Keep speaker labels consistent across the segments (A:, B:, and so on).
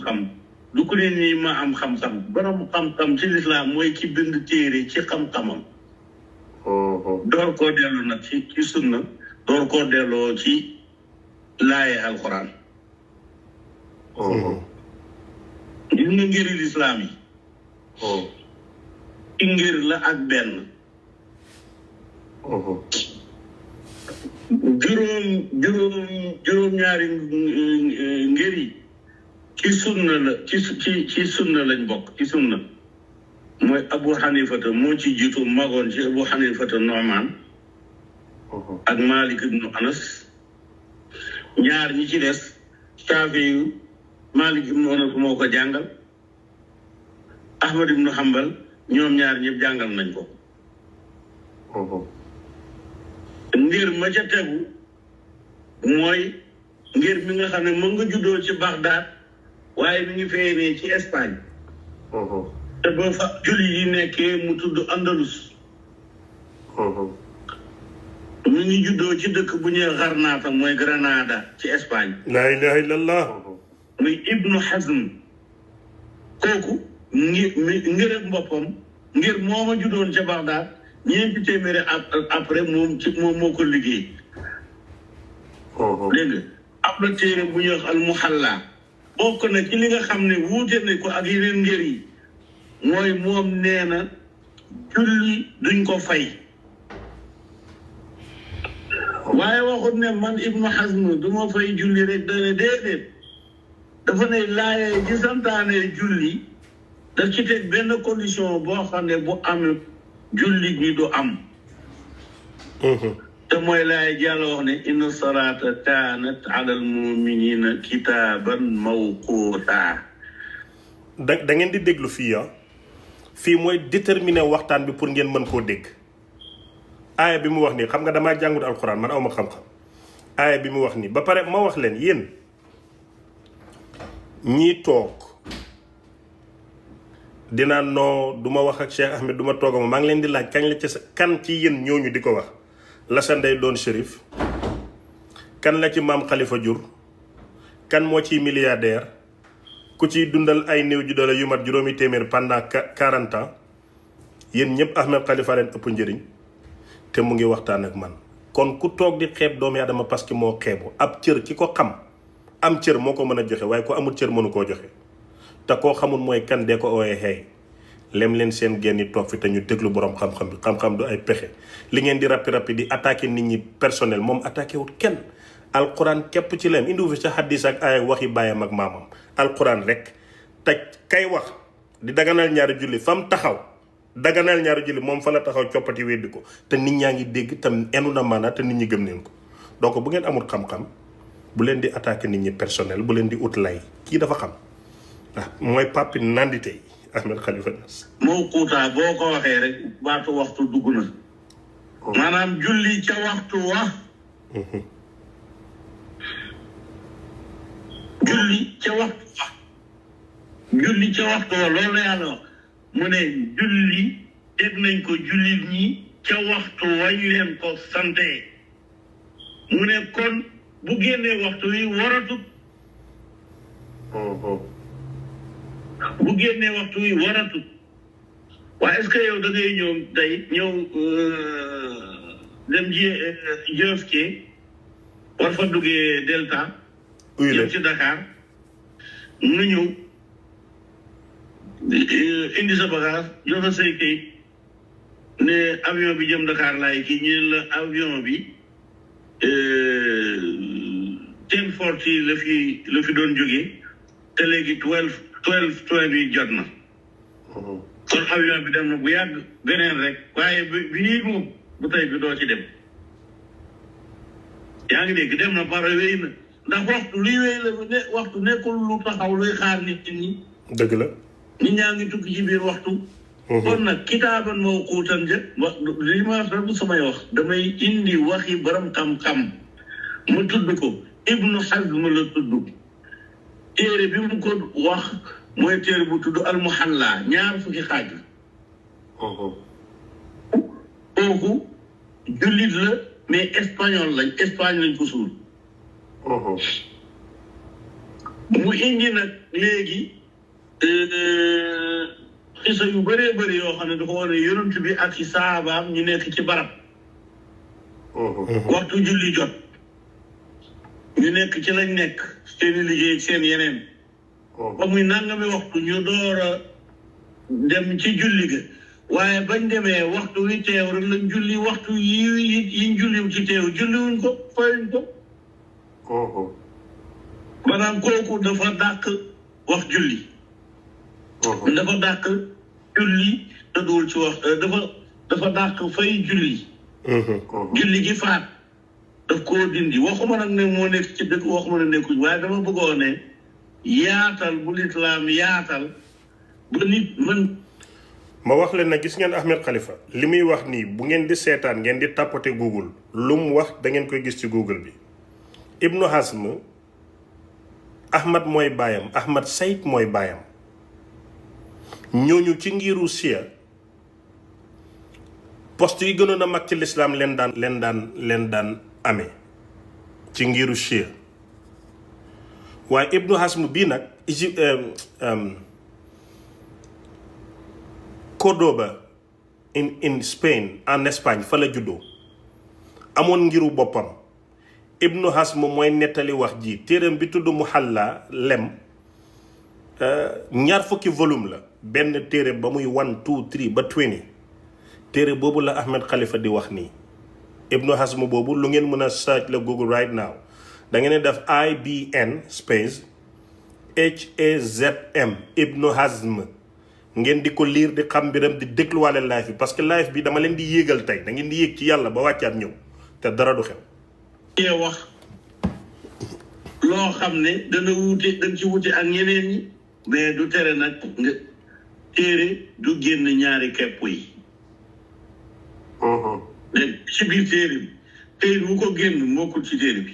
A: xam-xam du ko ne nii ma am xam-xam borom xam-xam ci lislaam mooy ki bind téere ci xam-xamam door koo dellu nag ci sunna door koo delloo ci laaye alxuraan gis nga ngiri lislaam yi ci ngir la ak benn juróom-ñaari ngir yi ci sunna la ci sunna lañ bokk ci sunna mooy Abu Hanifata moo ci jiitu magoon ci Abu Hanifata Nu'man ak Malik ibnu Anas ñaar ñi ci des Shaafi yu Malik ibnu Anas moo ko jàngal Ahmad ibnu Hanbal ñoom ñaar ñëpp jàngal nañ ko ngir ma ca tegu mooy ngir mi nga xam ne mën nga juddoo ci Bagdad waaye mi ngi feeñee ci Espagne te ba fa julli yi nekkee mu tudd Andalus mi ngi juddoo ci dëkk bu ñuy Garnata mooy Granada ci Espagne
B: la ilaha illallah
A: muy Ibnu Hazm kooku ngir ak boppam ngir mooma juddoon ca Bagdad ñeenti téeméeri après moom moo ko liggéey dégg nga am na téere bu ñuy wax al muhalla bokk na ci li nga xam ne wuute na ko ak yeneen ngër yi mooy moom nee na julli duñ ko fay waaye waxut ne man Ibnu Hazm du ma fay julli rek dana déedéet dafa ne laaye ji santaane julli daf ci teg benn condition boo xam ne bu am julli gi du am te mooy laay jàlla wax ne inna salaata kaanat alal muminina kitaaban mawquuta
B: da ngeen di déglu fii fii mooy déterminer waxtaan bi pour ngeen mën koo dégg aaya bi mu wax nii xam nga damaa jàngut alxuraan man awma xam-xam aaya bi mu wax nii ba pare ma wax leen yéen ñii toog dinaa noo du ma wax ak Cheikh Ahmed du ma toog maa ngi leen di laaj kañ la ci kan ci yéen ñooñu di ko wax la sa ndey doon shérif kan la ci maam Khalifa jur kan moo ciy milliardaire ku ciy dundal ay néew ju doole yu mat juróomi téeméer pendant 40 ans yéen ñëpp Ahmed Khalifa leen ëpp njëriñ te mu ngi waxtaan ak man kon ku toog di xeeb doomu aadama parce que moo xeebu ab cër ki ko xam am cër moo ko mën a joxe waaye ku amul cër mënu koo joxe te koo xamul mooy kan dee ko ooyee xeey lem leen seen génn toog fi te ñu déglu borom xam-xam bi xam-xam du ay pexe li ngeen di rappi di attaqué nit ñi personnel moom attaqué wut kenn alquran képp ci lem indiwu fi sa xaddis ak ay waxi bàyyam ak maamam alquran rek taj kay wax di daganal ñaari julli fam taxaw daganal ñaari julli moom fa la taxaw coppati weddi ko te nit ñaa ngi dégg tam enu na maana te nit ñi gëm neen ko donc bu ngeen amul xam-xam bu leen di attaqué nit ñi personnel bu leen di ut lay kii dafa xam mooy papi nandite yi Ahmed Khalifa Niass
A: moo kuutaa boo ko waxee rek baatu waxtu dugg na maanaam julli ca waxtu wax julli ca waxtu wax julli ca waxtu wax loolu la yàlla wax mu ne julli teg nañ ko jullit ñi ca waxtu wañ leen ko sante mu ne kon bu génnee waxtu wi waratut bu génnee waxtu wi waratut waaye est-ce que yow da ngay ñëw tey ñëw dem JFK war fa duggee Delta jëm ci Dakar nga ñëw indi sa bagage joxe say kayit ne avion bi jëm Dakar laay kii ñu ne la avion bi 10:40 la fi doon jógee te léegi 12 bi jot na kon avion bi dem na bu yàgg beneen rek waaye bi ñuy moom bu tey bi doo ci dem yaa ngi dégg dem na pare wéy na ndax waxtu luy wéy la ne waxtu nekkul lu taxaw luy xaar nit ñi
B: dëgg la
A: nit ñaa ngi tukki ci biir waxtu kon nag kitaaban mawquutan li ma wax rek samay wax damay indi waxi borom xam-xam mu tudd ko Ibnu Hazm la tudd téere bi mu ko wax mooy téere bu tudd al muhalla ñaar fukki xaaj la kooku jullit la mais espagnol lañ Espagne lañ ko suul mu indi nag léegi xisa yu bëree bëri yoo xam ne dafa wane yonent bi ak ci saabaam ñu nekk ci barab waxtu julli jot ñu nekk ci lañ nekk seeni liggéey seen yeneen ba muy nangami waxtu ñu door a dem ci julli ga waaye bañ demee waxtu wi teew rek lañ julli waxtu yiñ julliw ci teew julliwuñ ko fayuñ ko maanaam kooku dafa dàq wax julli dafa dàq julli te duwul ci wax dafa dàq fay julli julli gi faat daf koo dindi waxuma nag ne moo nekk ci dëkk waxuma ne nekkuñ waaye dama bëggoon ne yaatal bu lislaam yaatal ba nit mën
B: ma wax leen na gis ngeen Ahmed Khalifa li muy wax nii bu ngeen di seetaan ngeen di tapoter Google lu mu wax da ngeen koy gis ci Google bi Ibnu Hazm Ahmad mooy baayam Ahmad Saïd mooy baayam ñooñu ci ngiru Shia poste yi gënoon a mag ci lislaam leen daan amee ci ngiru Shia waaye Ibnu Hazm bii nag Cordoba in Spain en Espagne fa la juddoo amoon ngiru boppam Ibnu Hazm mooy nettali wax ji téeram bi tudd Muhalla lem ñaar fukki volume la benn téere ba muy 1 2 3 ba 20 téere boobu la Ahmed Khalifa di wax nii Ibnu Hazm boobu lu ngeen mën a search la Google right now da ngeen def IBN space HAZM Ibnu Hazm ngeen di ko liir di xam mbiram di dégluwaale live bi parce que live bi dama leen di yéegal tey da ngeen di yéeg ci yàlla ba wàccaat ñëw te dara du xew
A: wax loo xam ne dana wuute dañ ci wuute ak ñeneen ñi mais du tere nag nga téere du génn ñaari kepp yi ci biir téere bi téere bu ko génn mokkul ci téere bi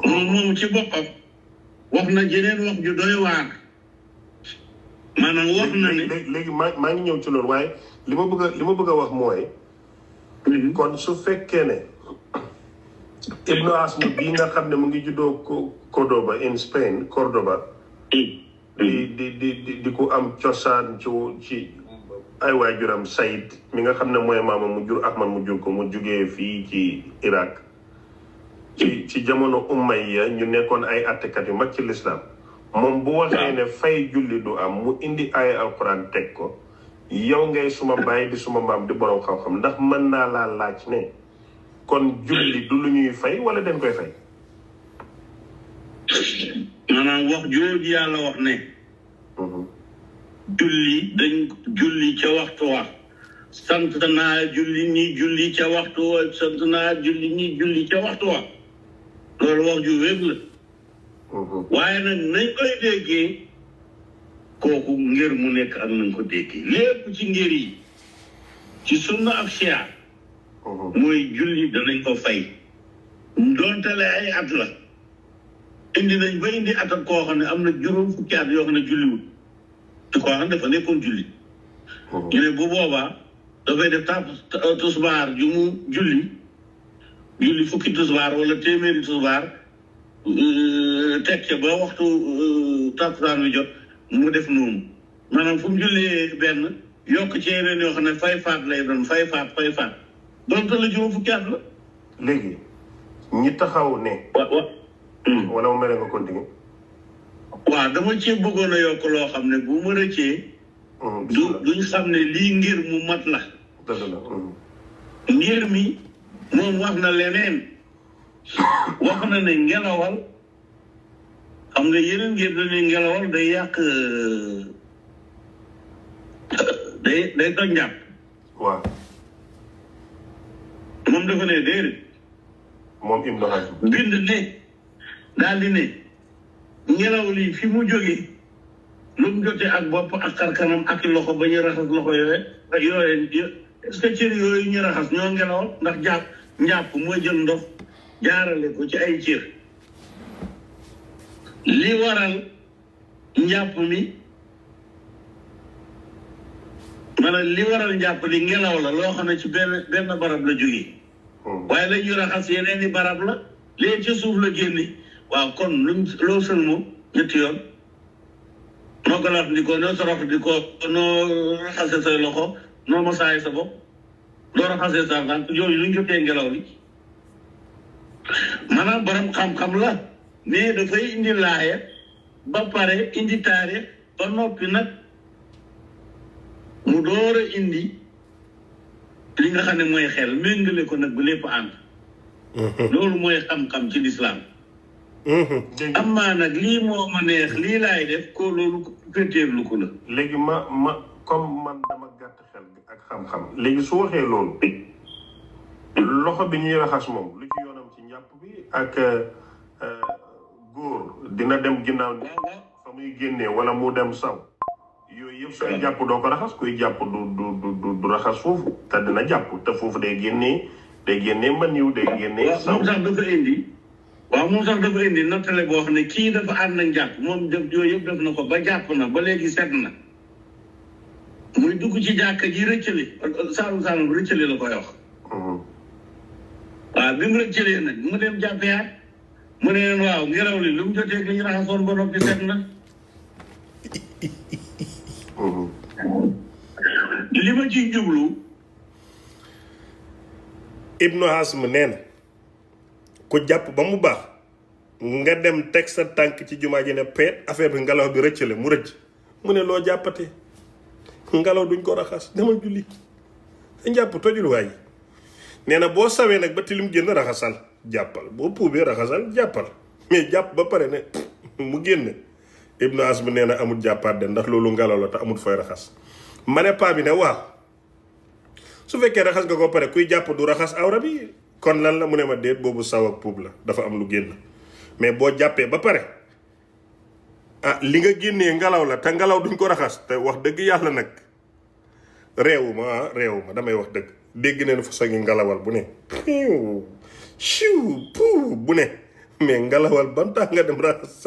A: moom ci boppam wax na jeneen wax ju doy waar maanaam wax na ne
B: léegi maa ngi ñëw ci loolu waaye li ma bëgg a wax mooy kon su fekkee ne Ibnu Hazm bii nga xam ne mu ngi juddoo Cordoba in Spain Cordoba di ko am cosaan ci ay waajuram Saïd mi nga xam ne mooy maama mu jur Ahmad mu jur ko mu jugee fii ci Irak ci jamono Umayya ñu nekkoon ay attekat yu mag ci lislaam moom bu waxee ne fay julli du am mu indi ay alquran teg ko yow ngay suma baay di suma maam di borom xam-xam ndax mën naa laa laaj ne kon julli du lu ñuy fay wala dañ koy fay
A: maanaam wax jooju yàlla wax ne julli ca waxtu wa sant naa julli ñi julli ca waxtu wa sant naa julli ñi julli ca waxtu wa loolu wax ju wér la waaye nag nañ koy déggee kooku ngir mu nekk ak nañ ko déggee lépp ci ngir yi ci sunna ak Shia mooy julli danañ ko fay doontale ay at la indi nañ ba indi at ak koo xam ne am na juróom fukki at yoo xam ne julliwul te koo xam ne dafa nekkoon julli ñu ne bu boobaa dafay def tusbaar ju mu julli fukki tusbaar wala téeméeri tusbaar teg ca ba waxtu takkusaan bi jot mu def noonu maanaam fu mu jullee benn yokk ci yeneen yoo xam ne fay faat lay doon fay faat donte la juróom fukki at la
B: léegi ñi taxaw ne wala mu mel nga continuer
A: waaw dama ci bëggoon a yokk loo xam ne bu ma rëccee duñ xam ne lii ngir mu mat la ngir mi moom wax na leneen wax na ne ngelawal xam nga yeneen ngir dañuy ngelawal day yàq day toj njàpp
B: waaw
A: moom dafa ne déedéet
B: moom Ibnu Hazm
A: bind ne daal di ne ngelaw lii fi mu jógee lu mu jotee ak bopp ak xarkanam ak loxo ba ñu raxas loxo yooyu est-ce que cër yooyu ñu raxas ñoo ngelawal ndax njàpp mooy jël ndox jaarale ko ci ay cër li waral njàpp mi maanaam li waral njàpp li ngelaw la loo xam ne ci benn barab la jógee waaye la ñuy raxas yeneen i barab la léegi ci suuf la génne waaw kon luñ loo sëlmu ñetti yoon noo galaat di ko noo sorox di ko noo raxase say loxo noo masaay sa bopp doo raxase sa tànk yooyu luñ jotee ngelaw li maanaam borom xam-xam la mais dafay indi laaya ba pare indi taarix ba noppi nag mu door a indi li nga xam ne mooy xel méngale ko nag bu lépp ànd loolu mooy xam-xam ci lislaam amaa nag lii moo ma neex lii laay def ko loolu féeteerlu ko la
B: léegi ma comme man dama gàtt xel ak xam-xam léegi su waxee loolu loxo bi ñuy raxas moom lu ci yoonam ci njàpp bi ak góor dina dem ginnaaw ni fa muy génnee wala mu dem saw yooyu yëpp sooy jàpp doo ko raxas kuy jàpp du raxas foofu te dina jàpp te foofu day génnee maniw day génnee saw
A: moom sax dafa indi nattale boo xam ne kii dafa ànd ak jàpp moom def yooyu yëpp def na ko ba jàpp na ba léegi set na muy dugg ci jàkka ji rëccali saalum rëccali la koy wax waaw bi mu rëccalee nag mu dem jàppeyaat mu ne leen waaw ngelaw li lu mu jotee li ñu raxasoon ba noppi set na li ma ciy jublu
B: Ibnu Hazm nee na ku jàpp ba mu baax nga dem teg sa tànk ci jumaa ji ne peet affaire bi ngelaw bi rëccale mu rëcc mu ne loo jàppatee ngelaw duñ ko raxas demal julli sa njàpp tojul waay nee na boo sawee nag ba tilim génn raxasal jàppal boo puubee raxasal jàppal mais jàpp ba pare ne mu génn Ibnu Hazm nee na amul jàppaat de ndax loolu ngelaw la te amul fooy raxas ma ne paa bi ne waaw su fekkee raxas nga ko pare kuy jàpp du raxas awra bi kon lan la mu ne ma déet boobu saw ak puub la dafa am lu génn mais boo jàppee ba pare li nga génnee ngelaw la te ngelaw duñ ko raxas te wax dëgg yàlla nag réewu ma damay wax dëgg dégg neen fa sogi ngelawal bu ne chiw pou bu ne mais ngelawal ban tax nga dem raxas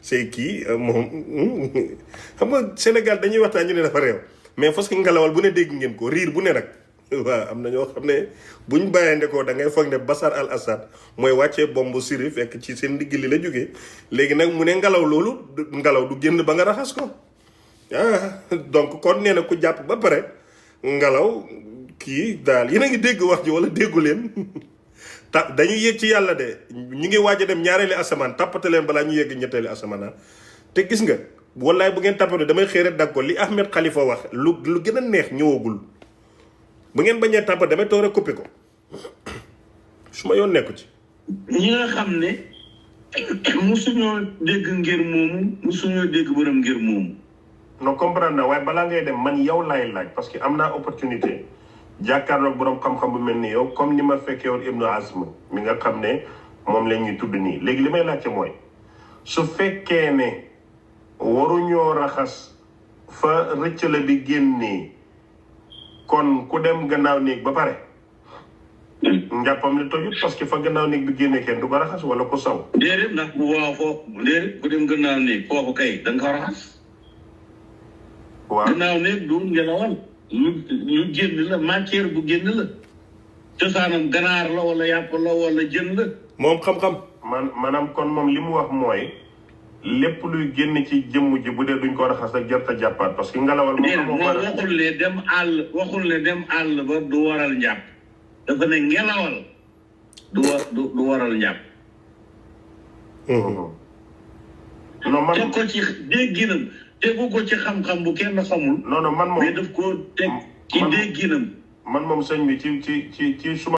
B: say kii moom xam nga Sénégal dañuy waxtaan ñu ne dafa réew mais fas ki ngelawal bu ne dégg ngeen ko riir bu ne nag waaw am na ñoo xam ne buñ bàyyee ko da ngay foog ne Bachar al-Assad mooy wàccee bombu Syrie fekk ci seen ndigg li la jógee léegi nag mu ne ngelaw loolu ngelaw du génn ba nga raxas ko donc kon nee na ku jàpp ba pare ngelaw kii daal yéen a ngi dégg wax ji wala déggu leen dañuy yéeg ci yàlla de ñu ngi waaj a dem ñaareeli asamaan tàppate leen balaa ñu yegg ñetteeli asamaan te gis nga wallaay bu ngeen tàppate damay xëy rek dag ko li Ahmed Khalifa wax lu gën a neex ñëwagul bu ngeen bañee tàppate damay toog rek coupé ko su ma yoon nekku ci
A: ñi nga xam ne musuñoo dégg ngir moomu musuñoo dégg borom ngir moomu
B: non comprendre na waaye balaa ngay dem man yow laay laaj parce que am naa opportunité jàkkaarloog borom xam-xam bu mel ni yow comme ni ma fekkee woon Ibnu Hazm mi nga xam ne moom la ñuy tudd nii léegi li may laajte mooy su fekkee ne waruñoo raxas fa rëccale bi génnee kon ku dem gannaaw néeg ba pare njàppam li tojut parce que fa gannaaw néeg bi génnee kenn du ko raxas wala ko saw
A: déedéet ndax bu waaw foofu déedéet ku dem gannaaw néeg foofu kay da nga ko raxas
B: waaw
A: gannaaw néeg du ngelawal lu génn la matière bu génn la cosaanam ganaar la wala yàpp la wala jën la
B: moom xam-xam maanaam kon moom li mu wax mooy lépp luy génn ci jëmm ji bu dee duñ ko raxas ak jarta jàppaat parce que ngelawal
A: moom waxul ne dem àll ba du waral njàpp dafa ne ngelawal du waral njàpp
B: non man
A: teg ko ci dégginam tegu ko ci xam-xam bu kenn xamul
B: non man moom
A: mais daf ko teg ci dégginam
B: man moom sëñ bi ci suma